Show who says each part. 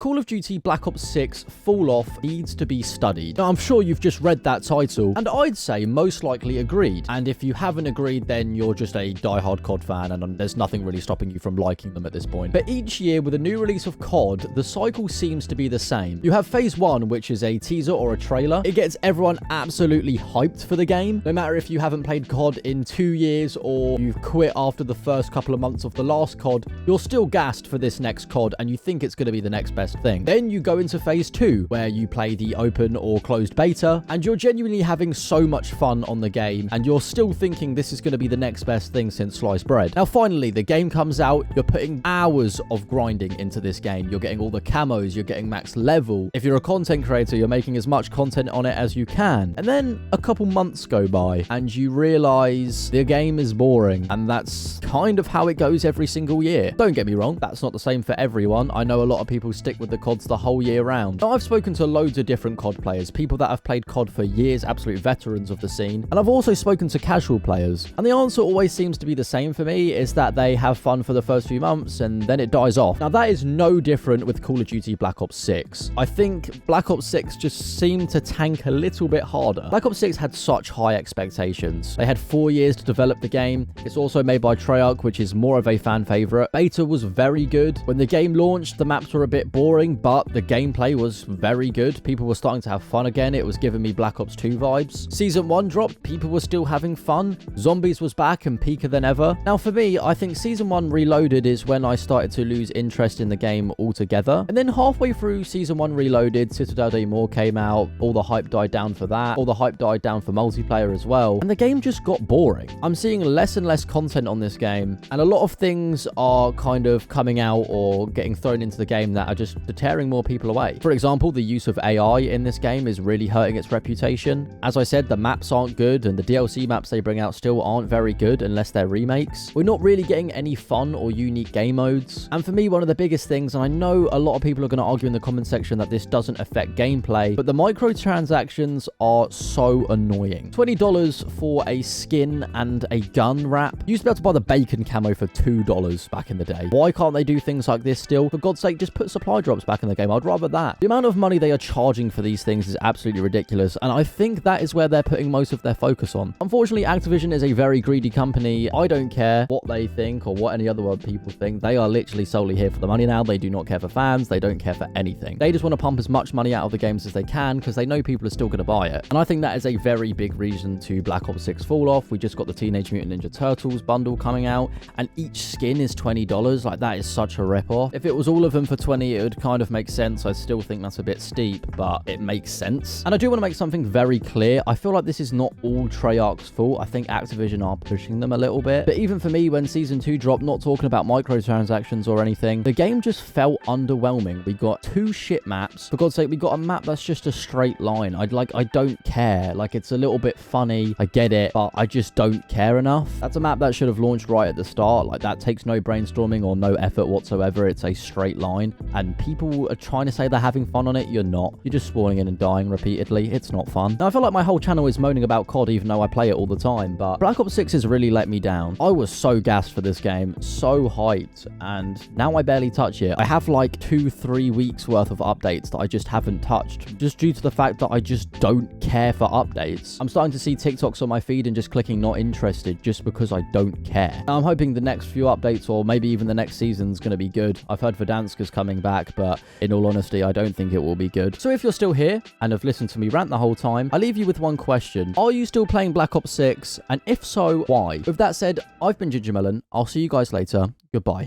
Speaker 1: Call of Duty Black Ops 6 Fall Off needs to be studied. Now, I'm sure you've just read that title, and I'd say most likely agreed. And if you haven't agreed, then you're just a diehard COD fan, and there's nothing really stopping you from liking them at this point. But each year, with a new release of COD, the cycle seems to be the same. You have Phase 1, which is a teaser or a trailer. It gets everyone absolutely hyped for the game. No matter if you haven't played COD in 2 years or you've quit after the first couple of months of the last COD, you're still gassed for this next COD, and you think it's going to be the next best thing. Then you go into Phase 2, where you play the open or closed beta, and you're genuinely having so much fun on the game, and you're still thinking this is going to be the next best thing since sliced bread. Now, finally, the game comes out. You're putting hours of grinding into this game. You're getting all the camos. You're getting max level. If you're a content creator, you're making as much content on it as you can. And then a couple months go by, and you realize the game is boring, and that's kind of how it goes every single year. Don't get me wrong, that's not the same for everyone. I know a lot of people stick with the CODs the whole year round. Now, I've spoken to loads of different COD players, people that have played COD for years, absolute veterans of the scene, and I've also spoken to casual players, and the answer always seems to be the same for me, is that they have fun for the first few months and then it dies off. Now, that is no different with Call of Duty Black Ops 6. I think Black Ops 6 just seemed to tank a little bit harder. Black Ops 6 had such high expectations. They had 4 years to develop the game. It's also made by Treyarch, which is more of a fan favorite. Beta was very good. When the game launched, the maps were a bit boring, but the gameplay was very good. People were starting to have fun again. It was giving me Black Ops 2 vibes. Season 1 dropped. People were still having fun. Zombies was back and peaker than ever. Now, for me, I think Season 1 Reloaded is when I started to lose interest in the game altogether. And then halfway through Season 1 Reloaded, Citadel Day More came out. All the hype died down for that. All the hype died down for multiplayer as well. And the game just got boring. I'm seeing less and less content on this game, and a lot of things are kind of coming out or getting thrown into the game that are just deterring more people away. For example, the use of AI in this game is really hurting its reputation. As I said, the maps aren't good, and the DLC maps they bring out still aren't very good unless they're remakes. We're not really getting any fun or unique game modes. And for me, one of the biggest things, and I know a lot of people are going to argue in the comment section that this doesn't affect gameplay, but the microtransactions are so annoying. $20 for a skin and a gun wrap. You used to be able to buy the bacon camo for $2 back in the day. Why can't they do things like this still? For God's sake, just put supply drops back in the game. I'd rather that. The amount of money they are charging for these things is absolutely ridiculous, and I think that is where they're putting most of their focus on. Unfortunately, Activision is a very greedy company. I don't care what they think or what any other people think. They are literally solely here for the money now. They do not care for fans. They don't care for anything. They just want to pump as much money out of the games as they can because they know people are still going to buy it. And I think that is a very big reason to Black Ops 6 Fall Off. We just got the Teenage Mutant Ninja Turtles bundle coming out, and each skin is $20. Like, that is such a rip-off. If it was all of them for 20, it would kind of make sense. I still think that's a bit steep, but it makes sense. And I do want to make something very clear. I feel like this is not all Treyarch's fault. I think Activision are pushing them a little bit. But even for me, when Season 2 dropped, not talking about microtransactions or anything, the game just felt underwhelming. We got 2 shit maps. For God's sake, we got a map that's just a straight line. I don't care. Like, it's a little bit funny. I get it, but I just don't care enough. That's a map that should have launched right at the start. Like, that takes no brainstorming or no effort whatsoever. It's a straight line, and people are trying to say they're having fun on it. You're not. You're just spawning in and dying repeatedly. It's not fun. Now, I feel like my whole channel is moaning about COD, even though I play it all the time, but Black Ops 6 has really let me down. I was so gassed for this game, so hyped, and now I barely touch it. I have like 2-3 weeks worth of updates that I just haven't touched, just due to the fact that I just don't care for updates. I'm starting to see TikToks on my feed and just clicking not interested just because I don't care. Now, I'm hoping the next few updates, or maybe even the next season's going to be good. I've heard Verdanska's coming back, but in all honesty, I don't think it will be good. So if you're still here and have listened to me rant the whole time, I leave you with one question. Are you still playing Black Ops 6? And if so, why? With that said, I've been Ginger Melon. I'll see you guys later. Goodbye.